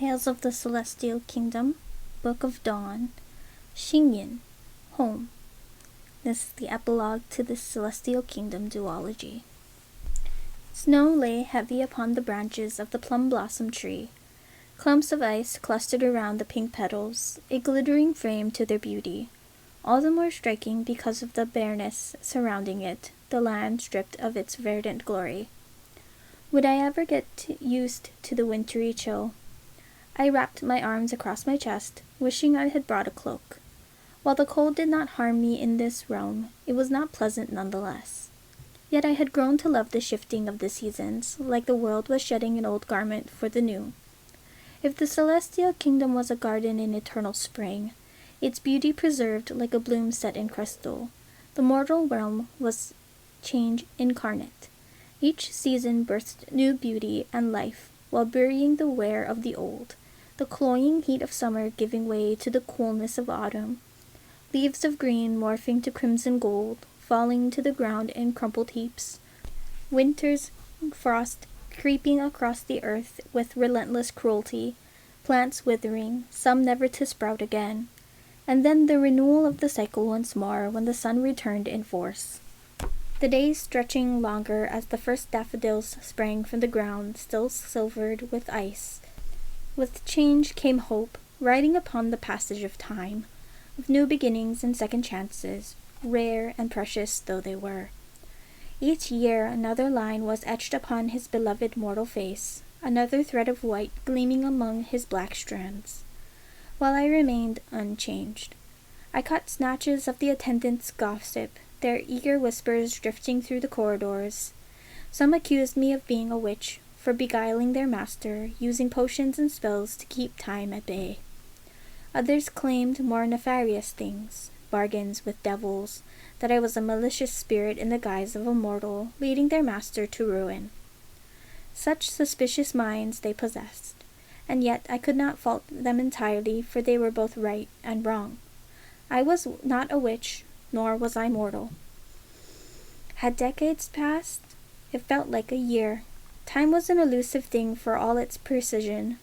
Tales of the Celestial Kingdom, Book of Dawn, Xingyin, Home. This is the epilogue to the Celestial Kingdom duology. Snow lay heavy upon the branches of the plum blossom tree. Clumps of ice clustered around the pink petals, a glittering frame to their beauty, all the more striking because of the bareness surrounding it, the land stripped of its verdant glory. Would I ever get used to the wintry chill? I wrapped my arms across my chest, wishing I had brought a cloak. While the cold did not harm me in this realm, it was not pleasant nonetheless. Yet I had grown to love the shifting of the seasons, like the world was shedding an old garment for the new. If the Celestial Kingdom was a garden in eternal spring, its beauty preserved like a bloom set in crystal, the mortal realm was change incarnate. Each season birthed new beauty and life, while burying the wear of the old, the cloying heat of summer giving way to the coolness of autumn, leaves of green morphing to crimson gold, falling to the ground in crumpled heaps, winter's frost creeping across the earth with relentless cruelty, plants withering, some never to sprout again, and then the renewal of the cycle once more when the sun returned in force. The days stretching longer as the first daffodils sprang from the ground, still silvered with ice. With change came hope, riding upon the passage of time, of new beginnings and second chances, rare and precious though they were. Each year another line was etched upon his beloved mortal face, another thread of white gleaming among his black strands. While I remained unchanged, I caught snatches of the attendants' gossip, their eager whispers drifting through the corridors. Some accused me of being a witch, for beguiling their master, using potions and spells to keep time at bay. Others claimed more nefarious things, bargains with devils, that I was a malicious spirit in the guise of a mortal, leading their master to ruin. Such suspicious minds they possessed, and yet I could not fault them entirely, for they were both right and wrong. I was not a witch, nor was I mortal. Had decades passed? It felt like a year. Time was an elusive thing for all its precision.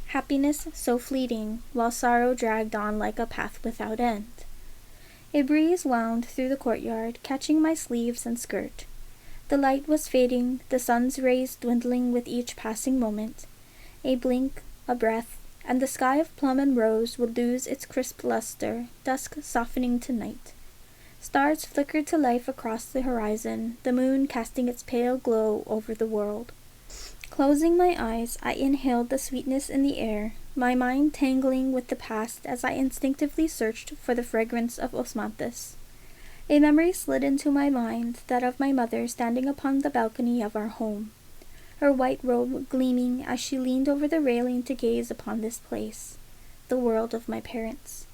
Happiness so fleeting, while sorrow dragged on like a path without end. A breeze wound through the courtyard, catching my sleeves and skirt. The light was fading, the sun's rays dwindling with each passing moment. A blink, a breath, and the sky of plum and rose would lose its crisp luster, dusk softening to night. Stars flickered to life across the horizon, the moon casting its pale glow over the world. Closing my eyes, I inhaled the sweetness in the air, my mind tangling with the past as I instinctively searched for the fragrance of osmanthus. A memory slid into my mind, that of my mother standing upon the balcony of our home, her white robe gleaming as she leaned over the railing to gaze upon this place, the world of my parents.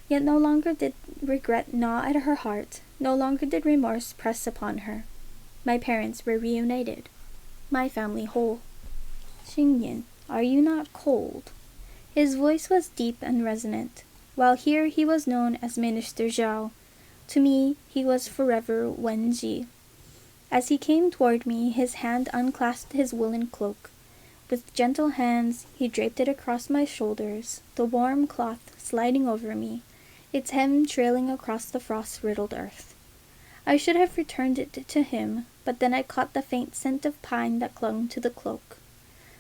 Yet no longer did regret gnaw at her heart, no longer did remorse press upon her. My parents were reunited, my family whole. Xingyin, are you not cold? His voice was deep and resonant. While here he was known as Minister Zhao, to me he was forever Wenji. As he came toward me, his hand unclasped his woolen cloak. With gentle hands he draped it across my shoulders, the warm cloth sliding over me, its hem trailing across the frost-riddled earth. I should have returned it to him, but then I caught the faint scent of pine that clung to the cloak.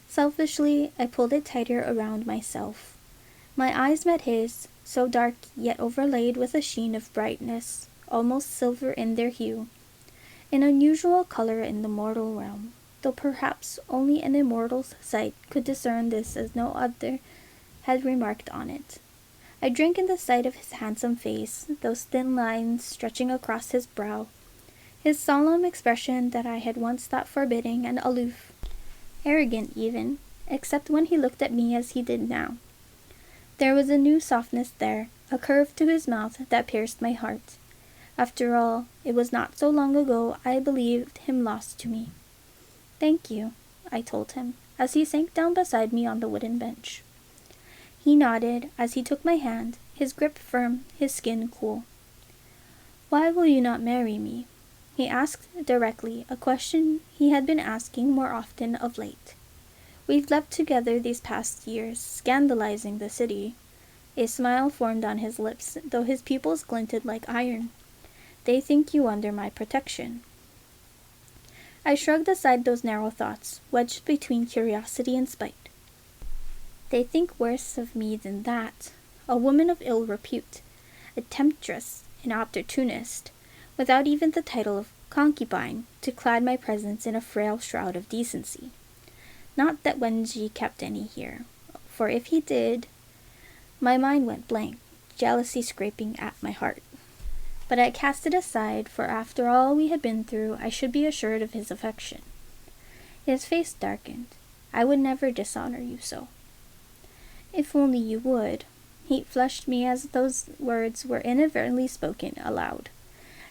Selfishly, I pulled it tighter around myself. My eyes met his, so dark yet overlaid with a sheen of brightness, almost silver in their hue. An unusual color in the mortal realm, though perhaps only an immortal's sight could discern this as no other had remarked on it. I drank in the sight of his handsome face, those thin lines stretching across his brow, his solemn expression that I had once thought forbidding and aloof, arrogant even, except when he looked at me as he did now. There was a new softness there, a curve to his mouth that pierced my heart. After all, it was not so long ago I believed him lost to me. "Thank you," I told him, as he sank down beside me on the wooden bench. He nodded as he took my hand, his grip firm, his skin cool. "Why will you not marry me?" he asked directly, a question he had been asking more often of late. We've lived together these past years, scandalizing the city." A smile formed on his lips, though his pupils glinted like iron. "They think you under my protection." I shrugged aside those narrow thoughts, wedged between curiosity and spite. "They think worse of me than that. A woman of ill repute, a temptress, an opportunist, without even the title of concubine to clad my presence in a frail shroud of decency. Not that Wenji kept any here, for if he did—" My mind went blank, jealousy scraping at my heart. But I cast it aside, for after all we had been through, I should be assured of his affection. His face darkened. "I would never dishonor you so." "If only you would." Heat flushed me as those words were inadvertently spoken aloud.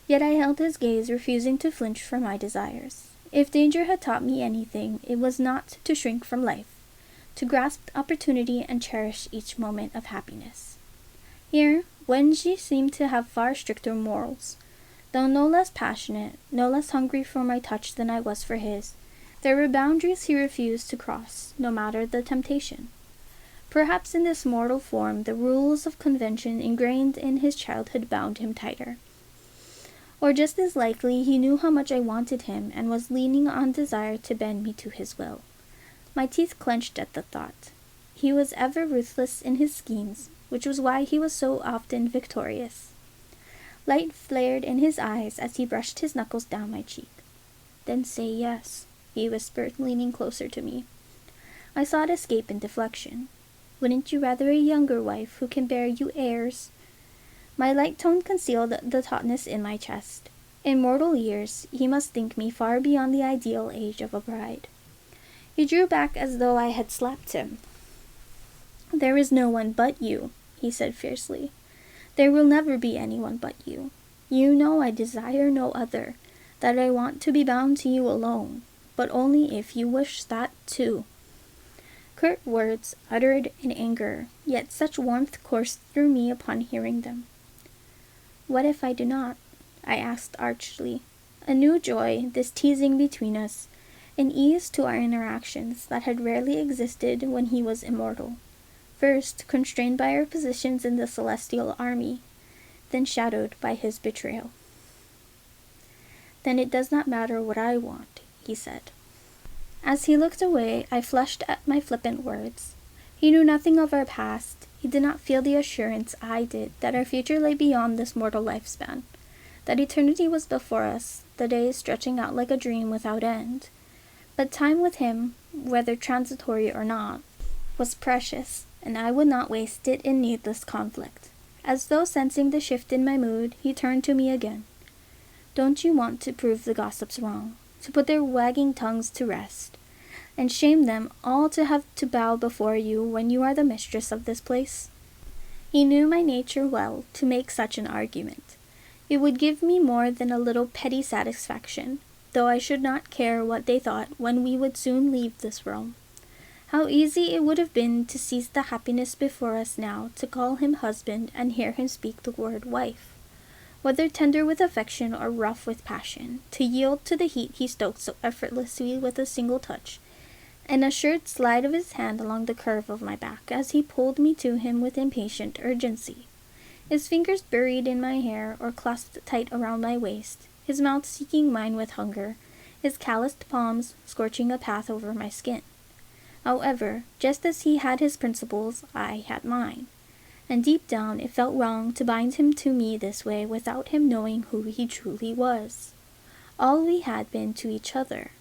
Yet I held his gaze, refusing to flinch from my desires. If danger had taught me anything, it was not to shrink from life, to grasp opportunity and cherish each moment of happiness. Here, Wenji seemed to have far stricter morals. Though no less passionate, no less hungry for my touch than I was for his, there were boundaries he refused to cross, no matter the temptation. Perhaps in this mortal form the rules of convention ingrained in his childhood bound him tighter. Or just as likely he knew how much I wanted him and was leaning on desire to bend me to his will. My teeth clenched at the thought. He was ever ruthless in his schemes, which was why he was so often victorious. Light flared in his eyes as he brushed his knuckles down my cheek. "Then say yes," he whispered, leaning closer to me. I sought escape in deflection. "Wouldn't you rather a younger wife who can bear you heirs?" My light tone concealed the tautness in my chest. In mortal years, he must think me far beyond the ideal age of a bride. He drew back as though I had slapped him. "There is no one but you," he said fiercely. "There will never be anyone but you. You know I desire no other, that I want to be bound to you alone, but only if you wish that too." Curt words, uttered in anger, yet such warmth coursed through me upon hearing them. "What if I do not?" I asked archly. A new joy, this teasing between us, an ease to our interactions that had rarely existed when he was immortal. First, constrained by our positions in the celestial army, then shadowed by his betrayal. "Then it does not matter what I want," he said. As he looked away, I flushed at my flippant words. He knew nothing of our past. He did not feel the assurance I did that our future lay beyond this mortal lifespan, that eternity was before us, the days stretching out like a dream without end. But time with him, whether transitory or not, was precious, and I would not waste it in needless conflict. As though sensing the shift in my mood, he turned to me again. "Don't you want to prove the gossips wrong, to put their wagging tongues to rest, and shame them all to have to bow before you when you are the mistress of this place?" He knew my nature well to make such an argument. It would give me more than a little petty satisfaction, though I should not care what they thought when we would soon leave this realm. How easy it would have been to seize the happiness before us now, to call him husband and hear him speak the word wife. Whether tender with affection or rough with passion, to yield to the heat he stoked so effortlessly with a single touch, an assured slide of his hand along the curve of my back as he pulled me to him with impatient urgency. His fingers buried in my hair or clasped tight around my waist, his mouth seeking mine with hunger, his calloused palms scorching a path over my skin. However, just as he had his principles, I had mine, and deep down it felt wrong to bind him to me this way without him knowing who he truly was. All we had been to each other.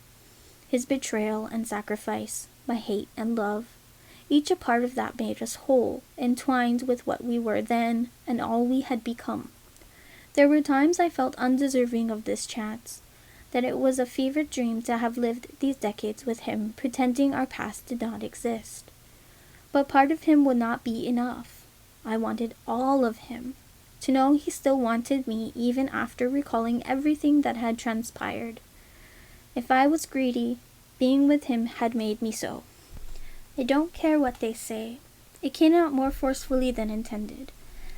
His betrayal and sacrifice, my hate and love, each a part of that made us whole, entwined with what we were then and all we had become. There were times I felt undeserving of this chance, that it was a fevered dream to have lived these decades with him, pretending our past did not exist. But part of him would not be enough. I wanted all of him, to know he still wanted me even after recalling everything that had transpired. If I was greedy, being with him had made me so. I don't care what they say. It came out more forcefully than intended.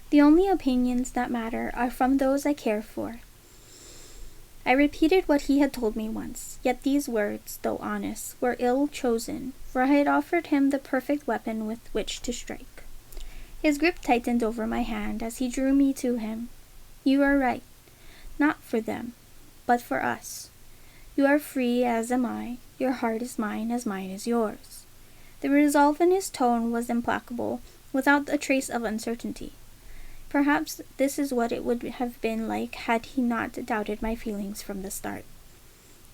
The only opinions that matter are from those I care for. I repeated what he had told me once, yet these words, though honest, were ill chosen, for I had offered him the perfect weapon with which to strike. His grip tightened over my hand as he drew me to him. You are right. Not for them, but for us. You are free, as am I. Your heart is mine, as mine is yours. The resolve in his tone was implacable, without a trace of uncertainty. Perhaps this is what it would have been like had he not doubted my feelings from the start.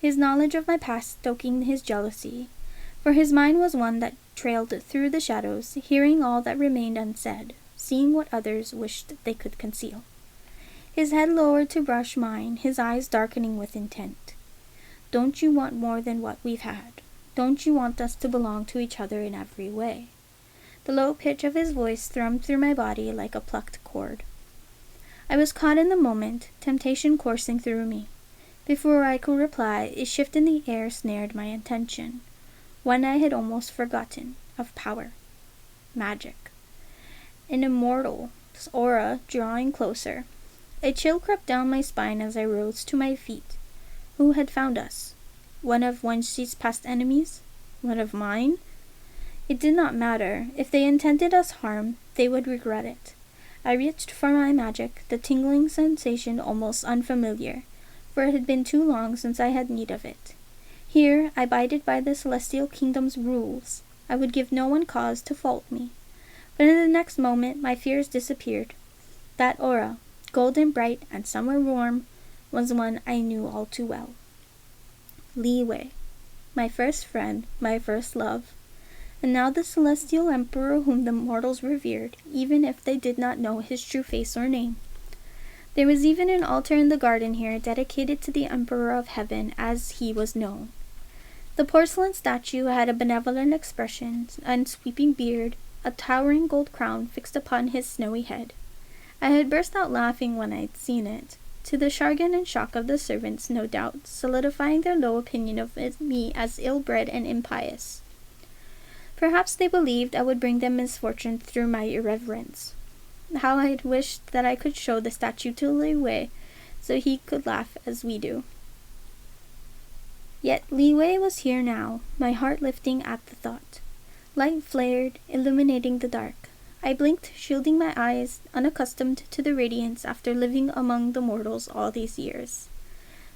His knowledge of my past stoking his jealousy, for his mind was one that trailed through the shadows, hearing all that remained unsaid, seeing what others wished they could conceal. His head lowered to brush mine, his eyes darkening with intent. Don't you want more than what we've had? Don't you want us to belong to each other in every way? The low pitch of his voice thrummed through my body like a plucked cord. I was caught in the moment, temptation coursing through me. Before I could reply, a shift in the air snared my attention, one I had almost forgotten, of power. Magic. An immortal's aura drawing closer. A chill crept down my spine as I rose to my feet. Who had found us? One of Wenxi's past enemies? One of mine? It did not matter. If they intended us harm, they would regret it. I reached for my magic, the tingling sensation almost unfamiliar, for it had been too long since I had need of it. Here, I abided by the celestial kingdom's rules. I would give no one cause to fault me. But in the next moment, my fears disappeared. That aura, golden bright and somewhere warm, was one I knew all too well. Li Wei, my first friend, my first love, and now the celestial emperor whom the mortals revered, even if they did not know his true face or name. There was even an altar in the garden here dedicated to the emperor of heaven as he was known. The porcelain statue had a benevolent expression, a sweeping beard, a towering gold crown fixed upon his snowy head. I had burst out laughing when I had seen it, to the chagrin and shock of the servants, no doubt, solidifying their low opinion of me as ill-bred and impious. Perhaps they believed I would bring them misfortune through my irreverence. How I had wished that I could show the statue to Li Wei, so he could laugh as we do. Yet Li Wei was here now, my heart lifting at the thought. Light flared, illuminating the dark. I blinked, shielding my eyes, unaccustomed to the radiance after living among the mortals all these years.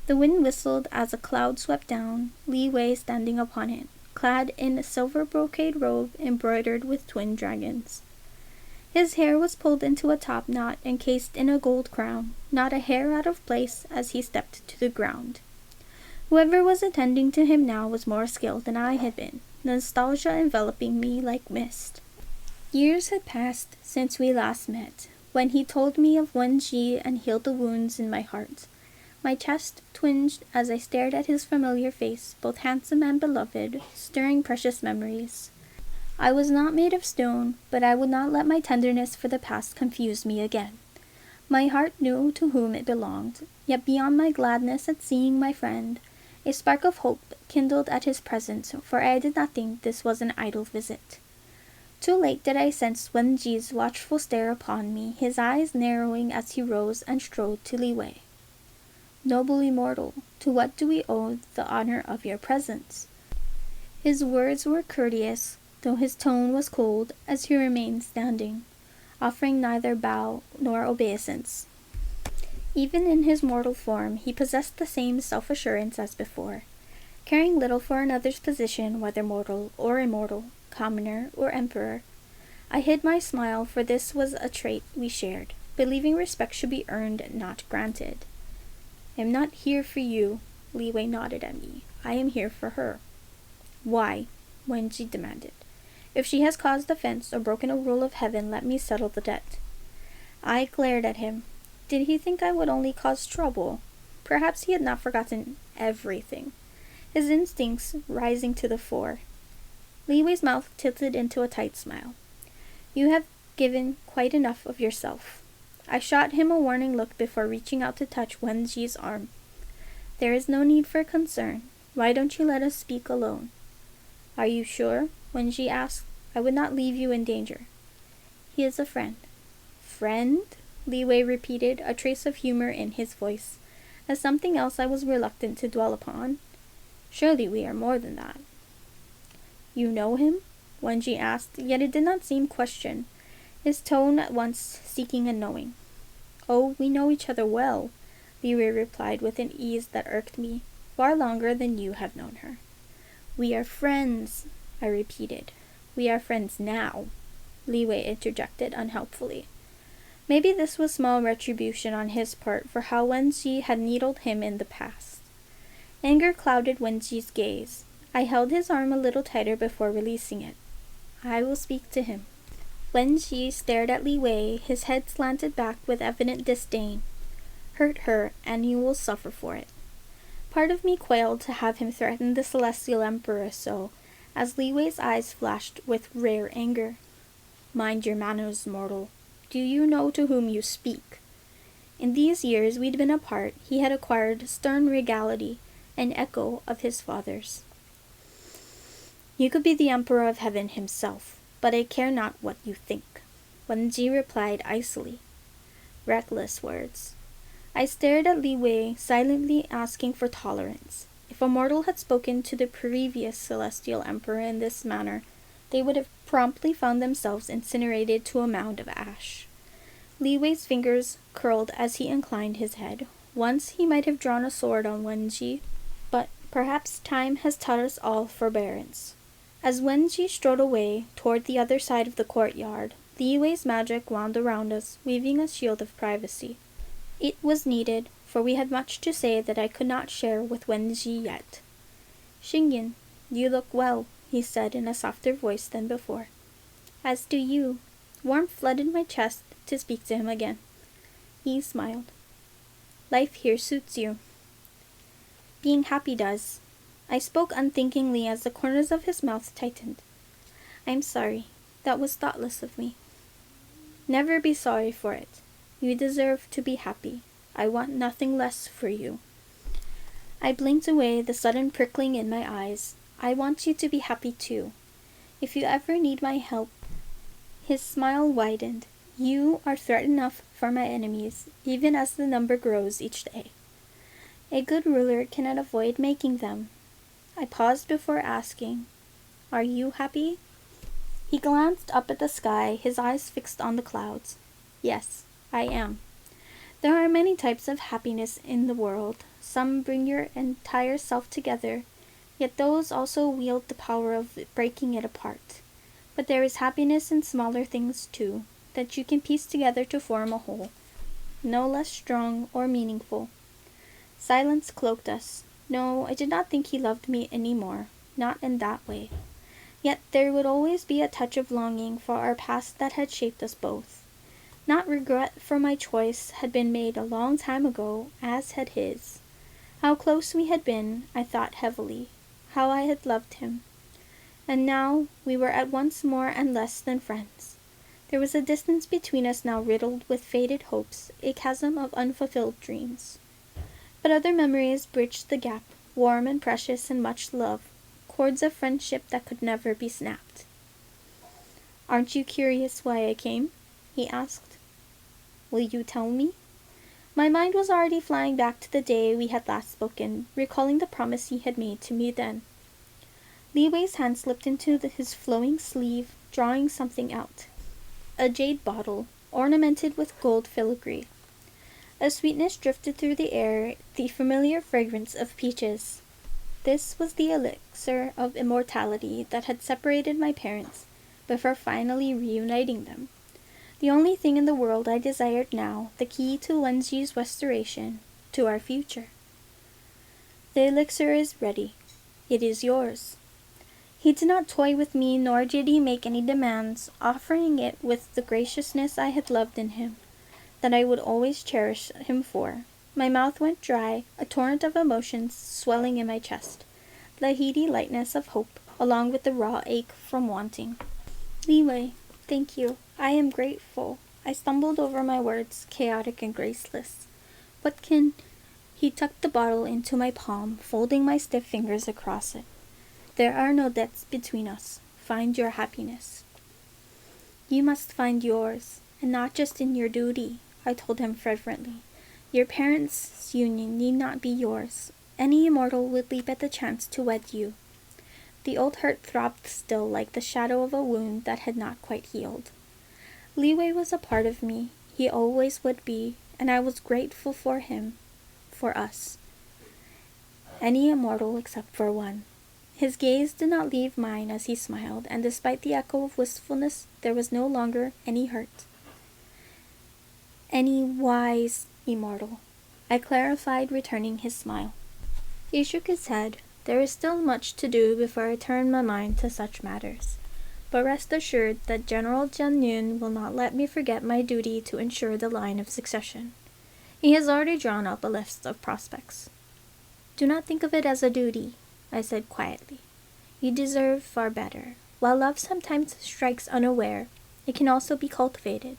The wind whistled as a cloud swept down, Li Wei standing upon it, clad in a silver brocade robe embroidered with twin dragons. His hair was pulled into a top knot encased in a gold crown, not a hair out of place as he stepped to the ground. Whoever was attending to him now was more skilled than I had been, nostalgia enveloping me like mist. Years had passed since we last met, when he told me of Wenxi and healed the wounds in my heart. My chest twinged as I stared at his familiar face, both handsome and beloved, stirring precious memories. I was not made of stone, but I would not let my tenderness for the past confuse me again. My heart knew to whom it belonged, yet beyond my gladness at seeing my friend, a spark of hope kindled at his presence, for I did not think this was an idle visit. Too late did I sense Wenji's watchful stare upon me, his eyes narrowing as he rose and strode to Li Wei. Noble immortal, to what do we owe the honor of your presence? His words were courteous, though his tone was cold, as he remained standing, offering neither bow nor obeisance. Even in his mortal form, he possessed the same self-assurance as before, caring little for another's position, whether mortal or immortal, commoner or emperor. I hid my smile, for this was a trait we shared, believing respect should be earned, not granted. I am not here for you, Li Wei nodded at me. I am here for her. Why? Wenji demanded. If she has caused offense or broken a rule of heaven, let me settle the debt. I glared at him. Did he think I would only cause trouble? Perhaps he had not forgotten everything, his instincts rising to the fore. Li Wei's mouth tilted into a tight smile. You have given quite enough of yourself. I shot him a warning look before reaching out to touch Wenji's arm. There is no need for concern. Why don't you let us speak alone? Are you sure? Wenji asked. I would not leave you in danger. He is a friend. Friend? Li Wei repeated, a trace of humor in his voice. as something else I was reluctant to dwell upon. Surely we are more than that. You know him? Wenji asked, yet it did not seem question, his tone at once seeking a knowing. Oh, we know each other well, Li Wei replied with an ease that irked me, far longer than you have known her. We are friends, I repeated. We are friends now, Li Wei interjected unhelpfully. Maybe this was small retribution on his part for how Wenji had needled him in the past. Anger clouded Wenji's gaze. I held his arm a little tighter before releasing it. I will speak to him. Wenji stared at Li Wei, his head slanted back with evident disdain. Hurt her, and you will suffer for it. Part of me quailed to have him threaten the Celestial Emperor so, as Li Wei's eyes flashed with rare anger. Mind your manners, mortal. Do you know to whom you speak? In these years we'd been apart, he had acquired stern regality, an echo of his father's. You could be the Emperor of Heaven himself, but I care not what you think, Wenji replied icily. Reckless words. I stared at Li Wei, silently asking for tolerance. If a mortal had spoken to the previous Celestial Emperor in this manner, they would have promptly found themselves incinerated to a mound of ash. Li Wei's fingers curled as he inclined his head. Once he might have drawn a sword on Wenji, but perhaps time has taught us all forbearance. As Wenji strode away toward the other side of the courtyard, Li Wei's magic wound around us, weaving a shield of privacy. It was needed, for we had much to say that I could not share with Wenji yet. Xingyin, you look well, he said in a softer voice than before. As do you. Warmth flooded my chest to speak to him again. He smiled. Life here suits you. Being happy does. I spoke unthinkingly as the corners of his mouth tightened. I'm sorry. That was thoughtless of me. Never be sorry for it. You deserve to be happy. I want nothing less for you. I blinked away the sudden prickling in my eyes. I want you to be happy too. If you ever need my help. His smile widened. You are threat enough for my enemies, even as the number grows each day. A good ruler cannot avoid making them. I paused before asking, Are you happy? He glanced up at the sky, his eyes fixed on the clouds. Yes, I am. There are many types of happiness in the world. Some bring your entire self together, yet those also wield the power of breaking it apart. But there is happiness in smaller things too, that you can piece together to form a whole, no less strong or meaningful. Silence cloaked us. No, I did not think he loved me any more, not in that way. Yet there would always be a touch of longing for our past that had shaped us both. Not regret for my choice had been made a long time ago, as had his. How close we had been, I thought heavily. How I had loved him. And now we were at once more and less than friends. There was a distance between us now riddled with faded hopes, a chasm of unfulfilled dreams. But other memories bridged the gap, warm and precious and much love, cords of friendship that could never be snapped. Aren't you curious why I came? He asked. Will you tell me? My mind was already flying back to the day we had last spoken, recalling the promise he had made to me then. Li Wei's hand slipped into his flowing sleeve, drawing something out. A jade bottle, ornamented with gold filigree. A sweetness drifted through the air, the familiar fragrance of peaches. This was the elixir of immortality that had separated my parents, before finally reuniting them. The only thing in the world I desired now, the key to Wenji's restoration, to our future. The elixir is ready. It is yours. He did not toy with me, nor did he make any demands, offering it with the graciousness I had loved in him, that I would always cherish him for. My mouth went dry, a torrent of emotions swelling in my chest, the heady lightness of hope, along with the raw ache from wanting. Li Wei, thank you. I am grateful. I stumbled over my words, chaotic and graceless. What can... He tucked the bottle into my palm, folding my stiff fingers across it. There are no debts between us. Find your happiness. You must find yours, and not just in your duty, I told him fervently. Your parents' union need not be yours. Any immortal would leap at the chance to wed you. The old hurt throbbed still like the shadow of a wound that had not quite healed. Li Wei was a part of me. He always would be, and I was grateful for him, for us. Any immortal except for one. His gaze did not leave mine as he smiled, and despite the echo of wistfulness, there was no longer any hurt. Any wise immortal, I clarified, returning his smile. He shook his head. There is still much to do before I turn my mind to such matters. But rest assured that General Xingyin will not let me forget my duty to ensure the line of succession. He has already drawn up a list of prospects. Do not think of it as a duty, I said quietly. You deserve far better. While love sometimes strikes unaware, it can also be cultivated.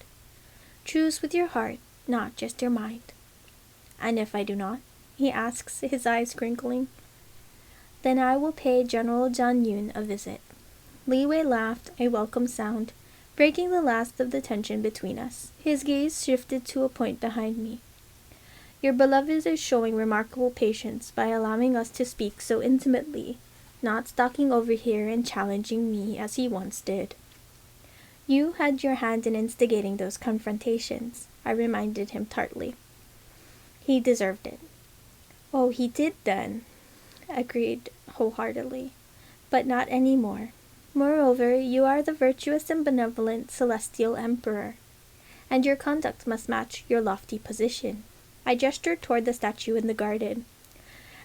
Choose with your heart, not just your mind. And if I do not? He asks, his eyes crinkling. Then I will pay General Xingyin a visit. Li Wei laughed, a welcome sound, breaking the last of the tension between us. His gaze shifted to a point behind me. Your beloved is showing remarkable patience by allowing us to speak so intimately, not stalking over here and challenging me as he once did. You had your hand in instigating those confrontations, I reminded him tartly. He deserved it. Oh, he did then, agreed wholeheartedly, but not any more. Moreover, you are the virtuous and benevolent celestial emperor, and your conduct must match your lofty position. I gestured toward the statue in the garden.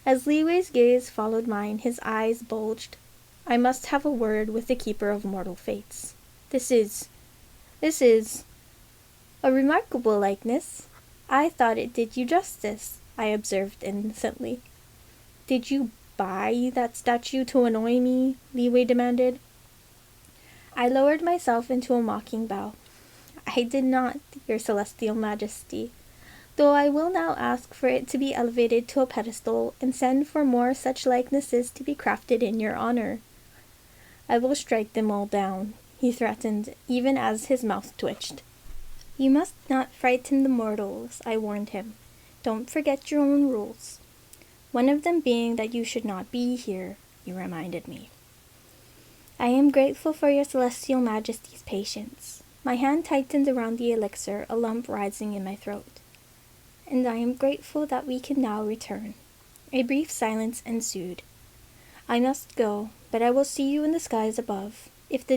As Li Wei's gaze followed mine, his eyes bulged. I must have a word with the keeper of mortal fates. This is a remarkable likeness. I thought it did you justice, I observed innocently. Did you buy that statue to annoy me? Li Wei demanded. I lowered myself into a mocking bow. I did not, your celestial majesty, though I will now ask for it to be elevated to a pedestal and send for more such likenesses to be crafted in your honor. I will strike them all down, he threatened, even as his mouth twitched. You must not frighten the mortals, I warned him. Don't forget your own rules. One of them being that you should not be here, he reminded me. I am grateful for your celestial majesty's patience. My hand tightened around the elixir, a lump rising in my throat. And I am grateful that we can now return. A brief silence ensued. I must go, but I will see you in the skies above. If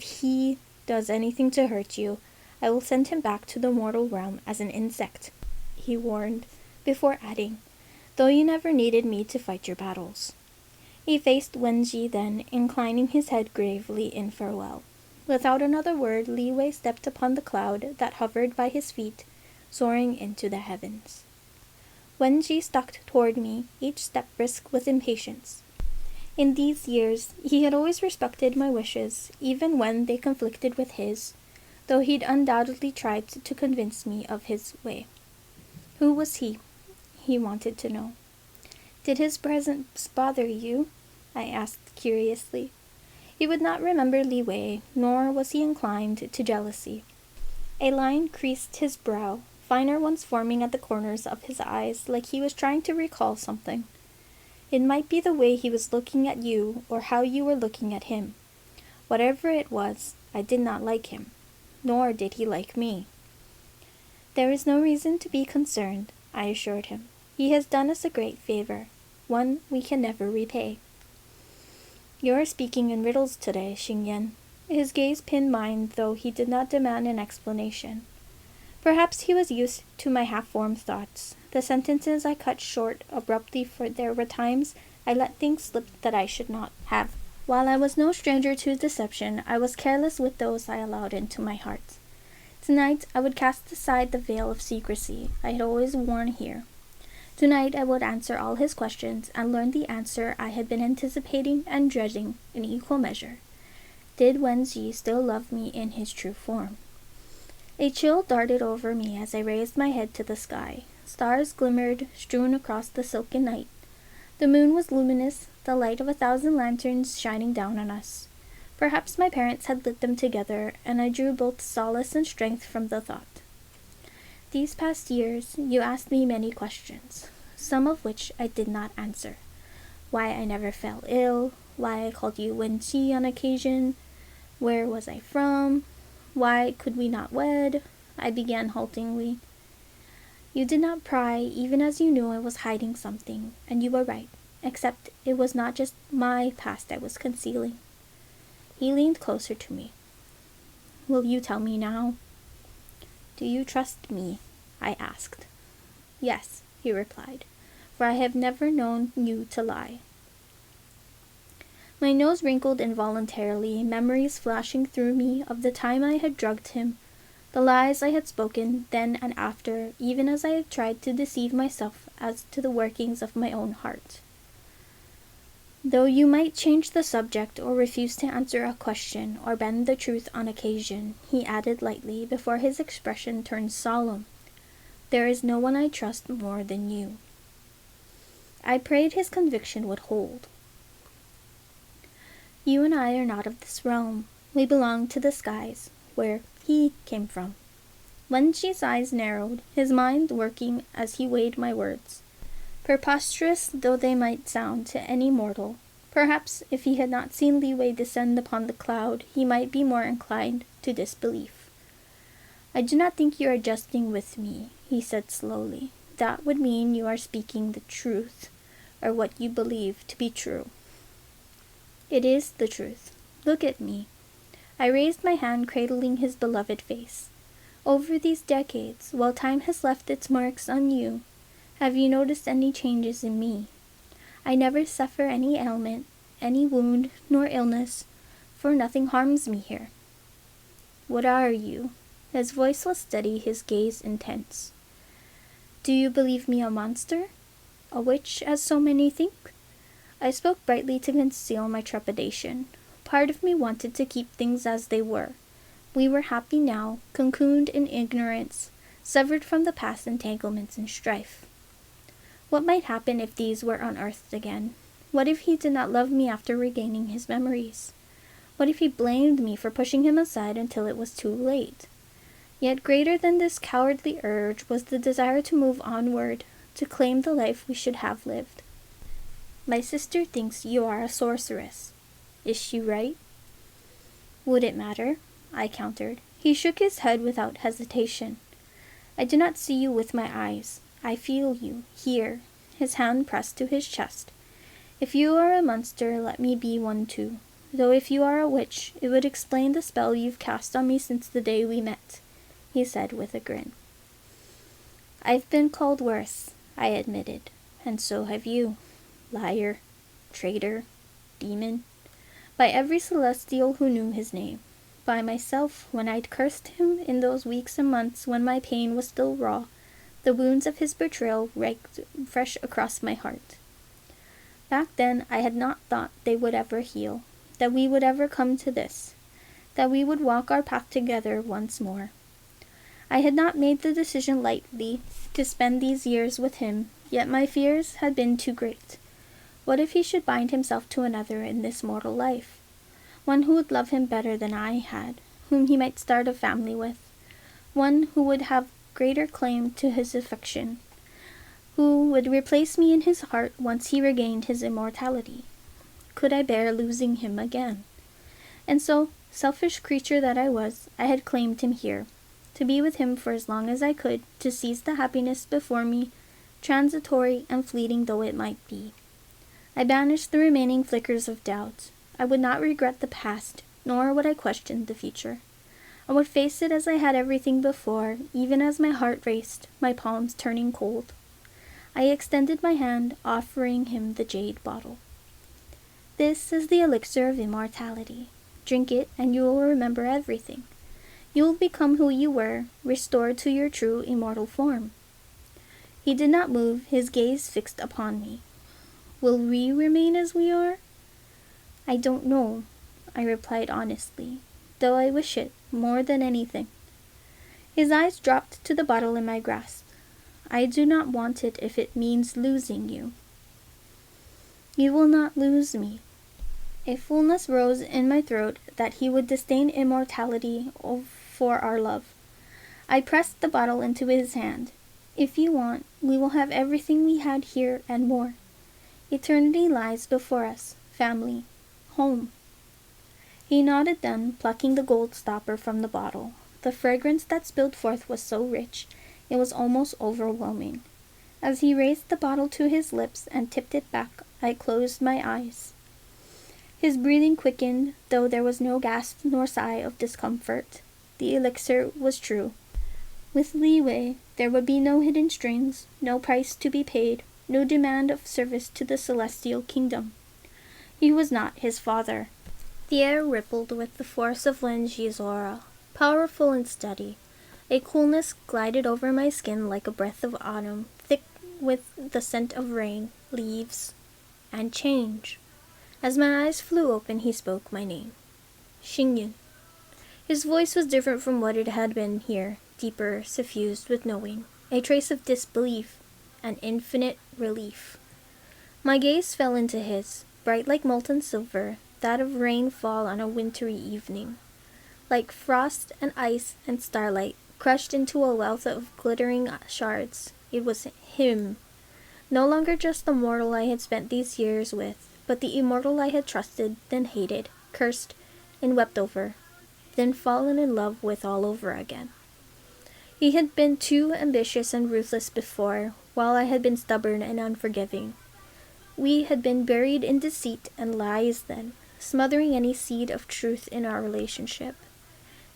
he does anything to hurt you, I will send him back to the mortal realm as an insect, he warned, before adding, though you never needed me to fight your battles. He faced Wenji then, inclining his head gravely in farewell. Without another word, Li Wei stepped upon the cloud that hovered by his feet, soaring into the heavens. Wenji stalked toward me, each step brisk with impatience. In these years, he had always respected my wishes, even when they conflicted with his, though he'd undoubtedly tried to convince me of his way. Who was he? He wanted to know. Did his presence bother you? I asked curiously. He would not remember Li Wei, nor was he inclined to jealousy. A line creased his brow, finer ones forming at the corners of his eyes, like he was trying to recall something. It might be the way he was looking at you, or how you were looking at him. Whatever it was, I did not like him, nor did he like me. There is no reason to be concerned, I assured him. He has done us a great favor, one we can never repay. You are speaking in riddles today, Xingyin. His gaze pinned mine, though he did not demand an explanation. Perhaps he was used to my half-formed thoughts. The sentences I cut short abruptly, for there were times I let things slip that I should not have. While I was no stranger to deception, I was careless with those I allowed into my heart. Tonight I would cast aside the veil of secrecy I had always worn here. Tonight I would answer all his questions and learn the answer I had been anticipating and dreading in equal measure. Did Wenji still love me in his true form? A chill darted over me as I raised my head to the sky. Stars glimmered, strewn across the silken night. The moon was luminous, the light of 1,000 lanterns shining down on us. Perhaps my parents had lit them together, and I drew both solace and strength from the thought. These past years, you asked me many questions, some of which I did not answer. Why I never fell ill, why I called you Wenqi on occasion, where was I from, why could we not wed, I began haltingly. You did not pry, even as you knew I was hiding something, and you were right, except it was not just my past I was concealing. He leaned closer to me. Will you tell me now? Do you trust me? I asked. Yes, he replied, for I have never known you to lie. My nose wrinkled involuntarily, memories flashing through me of the time I had drugged him, the lies I had spoken then and after, even as I had tried to deceive myself as to the workings of my own heart. Though you might change the subject or refuse to answer a question or bend the truth on occasion, he added lightly before his expression turned solemn, there is no one I trust more than you. I prayed his conviction would hold. You and I are not of this realm. We belong to the skies, where he came from. Wenqi's eyes narrowed, his mind working as he weighed my words. Preposterous though they might sound to any mortal, perhaps if he had not seen Li Wei descend upon the cloud, he might be more inclined to disbelief. I do not think you are jesting with me, he said slowly. That would mean you are speaking the truth, or what you believe to be true. It is the truth. Look at me. I raised my hand, cradling his beloved face. Over these decades, while time has left its marks on you, have you noticed any changes in me? I never suffer any ailment, any wound, nor illness, for nothing harms me here. What are you? His voice was steady, his gaze intense. Do you believe me a monster? A witch, as so many think? I spoke brightly to conceal my trepidation. Part of me wanted to keep things as they were. We were happy now, cocooned in ignorance, severed from the past entanglements and strife. What might happen if these were unearthed again? What if he did not love me after regaining his memories? What if he blamed me for pushing him aside until it was too late? Yet greater than this cowardly urge was the desire to move onward, to claim the life we should have lived. My sister thinks you are a sorceress. Is she right? Would it matter? I countered. He shook his head without hesitation. I do not see you with my eyes. I feel you, here. His hand pressed to his chest. If you are a monster, let me be one too. Though if you are a witch, it would explain the spell you've cast on me since the day we met, he said with a grin. I've been called worse, I admitted, and so have you. Liar, traitor, demon, by every celestial who knew his name, by myself when I'd cursed him in those weeks and months when my pain was still raw, the wounds of his betrayal raked fresh across my heart. Back then I had not thought they would ever heal, that we would ever come to this, that we would walk our path together once more. I had not made the decision lightly to spend these years with him, yet my fears had been too great. What if he should bind himself to another in this mortal life? One who would love him better than I had, whom he might start a family with, one who would have greater claim to his affection, who would replace me in his heart once he regained his immortality. Could I bear losing him again? And so, selfish creature that I was, I had claimed him here, to be with him for as long as I could, to seize the happiness before me, transitory and fleeting though it might be. I banished the remaining flickers of doubt. I would not regret the past, nor would I question the future. I would face it as I had everything before, even as my heart raced, my palms turning cold. I extended my hand, offering him the jade bottle. This is the elixir of immortality. Drink it, and you will remember everything. You will become who you were, restored to your true immortal form. He did not move, his gaze fixed upon me. Will we remain as we are? I don't know, I replied honestly, though I wish it more than anything. His eyes dropped to the bottle in my grasp. I do not want it if it means losing you. You will not lose me. A fullness rose in my throat that he would disdain immortality for our love. I pressed the bottle into his hand. "If you want, we will have everything we had here and more. Eternity lies before us, family, home." He nodded then, plucking the gold stopper from the bottle. The fragrance that spilled forth was so rich, it was almost overwhelming. As he raised the bottle to his lips and tipped it back, I closed my eyes. His breathing quickened, though there was no gasp nor sigh of discomfort. The elixir was true. With leeway, there would be no hidden strings, no price to be paid, no demand of service to the celestial kingdom. He was not his father. The air rippled with the force of Wenji's aura, powerful and steady. A coolness glided over my skin like a breath of autumn, thick with the scent of rain, leaves, and change. As my eyes flew open, he spoke my name. Xingyin. His voice was different from what it had been here, deeper, suffused with knowing, a trace of disbelief, and infinite relief. My gaze fell into his, bright like molten silver, that of rainfall on a wintry evening. Like frost and ice and starlight, crushed into a wealth of glittering shards, it was him. No longer just the mortal I had spent these years with, but the immortal I had trusted, then hated, cursed, and wept over, then fallen in love with all over again. He had been too ambitious and ruthless before, while I had been stubborn and unforgiving. We had been buried in deceit and lies then, smothering any seed of truth in our relationship.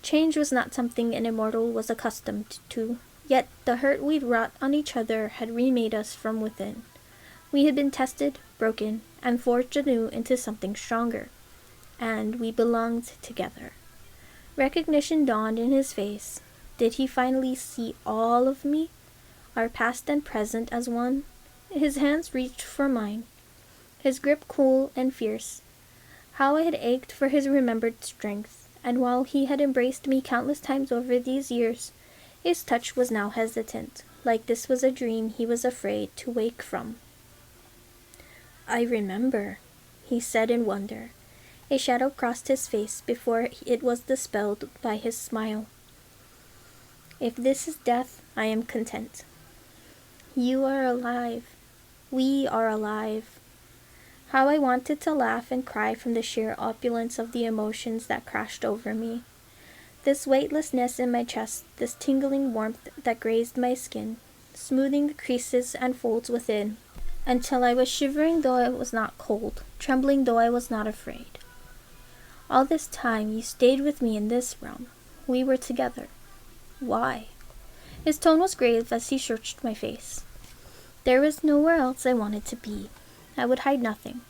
Change was not something an immortal was accustomed to, yet the hurt we'd wrought on each other had remade us from within. We had been tested, broken, and forged anew into something stronger, and we belonged together. Recognition dawned in his face. Did he finally see all of me, our past and present as one? His hands reached for mine, his grip cool and fierce. How I had ached for his remembered strength, and while he had embraced me countless times over these years, his touch was now hesitant, like this was a dream he was afraid to wake from. "I remember," he said in wonder. A shadow crossed his face before it was dispelled by his smile. "If this is death, I am content. You are alive. We are alive." How I wanted to laugh and cry from the sheer opulence of the emotions that crashed over me. This weightlessness in my chest, this tingling warmth that grazed my skin, smoothing the creases and folds within, until I was shivering though I was not cold, trembling though I was not afraid. All this time you stayed with me in this realm. We were together. Why? His tone was grave as he searched my face. There was nowhere else I wanted to be. I would hide nothing.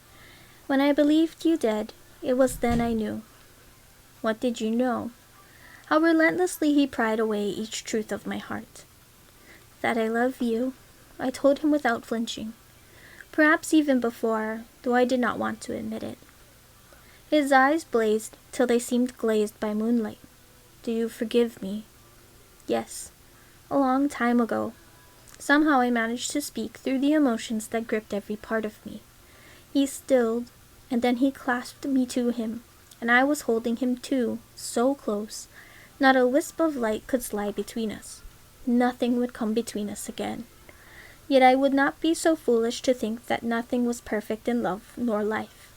When I believed you dead, it was then I knew. What did you know? How relentlessly he pried away each truth of my heart. That I love you, I told him without flinching. Perhaps even before, though I did not want to admit it. His eyes blazed till they seemed glazed by moonlight. Do you forgive me? Yes, a long time ago. Somehow I managed to speak through the emotions that gripped every part of me. He stilled, and then he clasped me to him, and I was holding him too, so close. Not a wisp of light could slide between us. Nothing would come between us again. Yet I would not be so foolish to think that nothing was perfect in love nor life.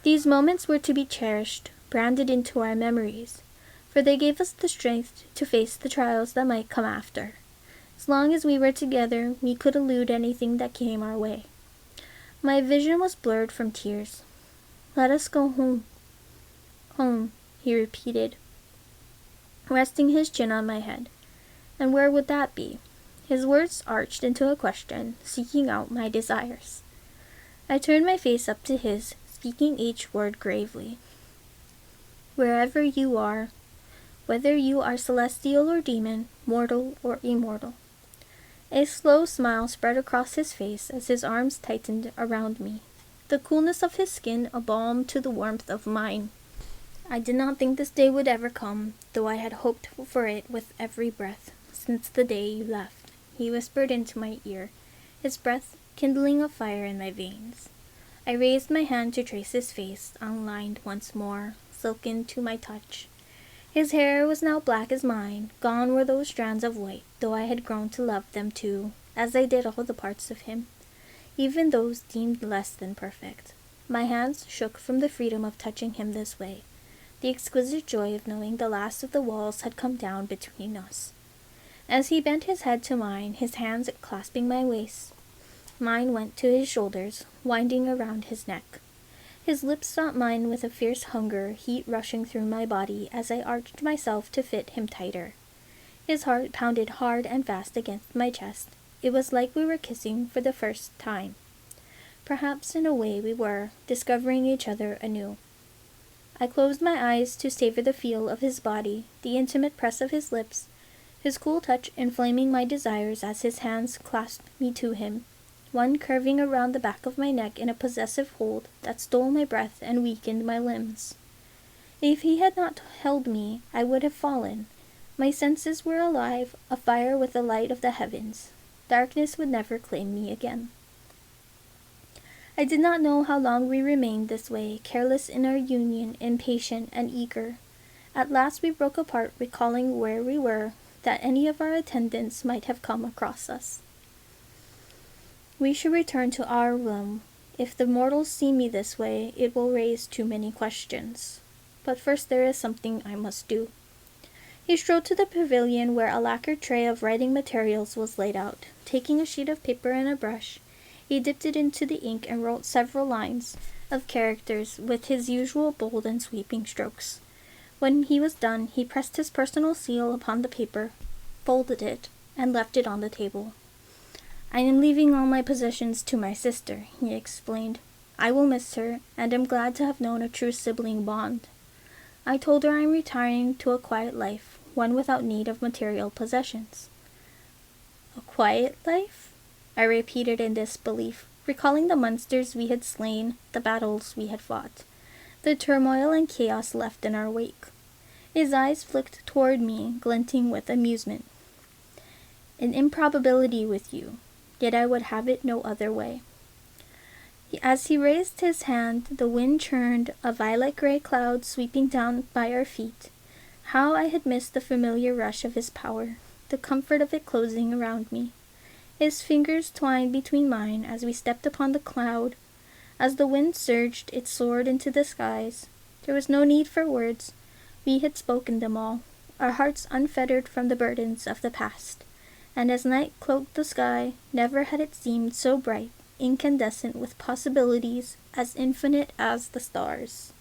These moments were to be cherished, branded into our memories, for they gave us the strength to face the trials that might come after. As long as we were together, we could elude anything that came our way. My vision was blurred from tears. Let us go home. Home, he repeated, resting his chin on my head. And where would that be? His words arched into a question, seeking out my desires. I turned my face up to his, speaking each word gravely. Wherever you are, whether you are celestial or demon, mortal or immortal. A slow smile spread across his face as his arms tightened around me, the coolness of his skin a balm to the warmth of mine. I did not think this day would ever come, though I had hoped for it with every breath, since the day you left, he whispered into my ear, his breath kindling a fire in my veins. I raised my hand to trace his face, unlined once more, silken to my touch. His hair was now black as mine, gone were those strands of white, though I had grown to love them too, as I did all the parts of him, even those deemed less than perfect. My hands shook from the freedom of touching him this way, the exquisite joy of knowing the last of the walls had come down between us. As he bent his head to mine, his hands clasping my waist, mine went to his shoulders, winding around his neck. His lips sought mine with a fierce hunger, heat rushing through my body as I arched myself to fit him tighter. His heart pounded hard and fast against my chest. It was like we were kissing for the first time. Perhaps in a way we were, discovering each other anew. I closed my eyes to savor the feel of his body, the intimate press of his lips, his cool touch inflaming my desires as his hands clasped me to him, one curving around the back of my neck in a possessive hold that stole my breath and weakened my limbs. If he had not held me, I would have fallen. My senses were alive, afire with the light of the heavens. Darkness would never claim me again. I did not know how long we remained this way, careless in our union, impatient and eager. At last we broke apart, recalling where we were, that any of our attendants might have come across us. We should return to our room. If the mortals see me this way, it will raise too many questions. But first there is something I must do. He strode to the pavilion where a lacquered tray of writing materials was laid out. Taking a sheet of paper and a brush, he dipped it into the ink and wrote several lines of characters with his usual bold and sweeping strokes. When he was done, he pressed his personal seal upon the paper, folded it, and left it on the table. "I am leaving all my possessions to my sister," he explained. "I will miss her, and am glad to have known a true sibling bond. I told her I am retiring to a quiet life, one without need of material possessions." "A quiet life?" I repeated in disbelief, recalling the monsters we had slain, the battles we had fought, the turmoil and chaos left in our wake. His eyes flicked toward me, glinting with amusement. "An improbability with you, yet I would have it no other way." As he raised his hand, the wind churned a violet-gray cloud sweeping down by our feet. How I had missed the familiar rush of his power, the comfort of it closing around me. His fingers twined between mine as we stepped upon the cloud. As the wind surged, it soared into the skies. There was no need for words. We had spoken them all, our hearts unfettered from the burdens of the past. And as night cloaked the sky, never had it seemed so bright, incandescent with possibilities as infinite as the stars.